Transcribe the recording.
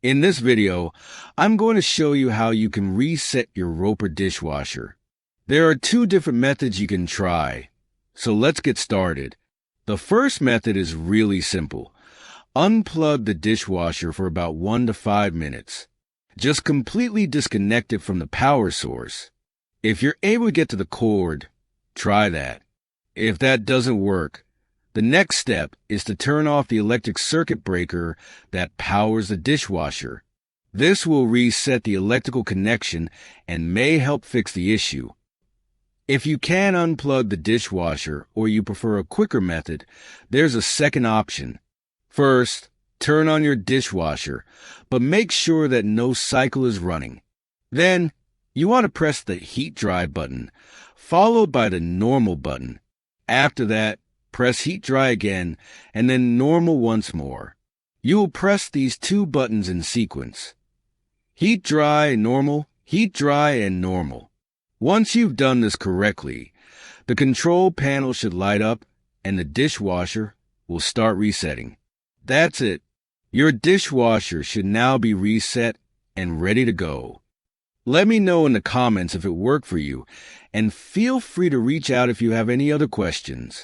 In this video, I'm going to show you how you can reset your Whirlpool dishwasher. There are two different methods you can try, so let's get started. The first method is really simple. Unplug the dishwasher for about 1 to 5 minutes. Just completely disconnect it from the power source. If you're able to get to the cord, try that. If that doesn't work, the next step is to turn off the electric circuit breaker that powers the dishwasher. This will reset the electrical connection and may help fix the issue. If you can unplug the dishwasher or you prefer a quicker method, there's a second option. First, turn on your dishwasher, but make sure that no cycle is running. Then, you want to press the heat dry button, followed by the normal button. After that, press heat dry again, and then normal once more. You will press these two buttons in sequence. Heat dry, normal, heat dry, and normal. Once you've done this correctly, the control panel should light up and the dishwasher will start resetting. That's it. Your dishwasher should now be reset and ready to go. Let me know in the comments if it worked for you, and feel free to reach out if you have any other questions.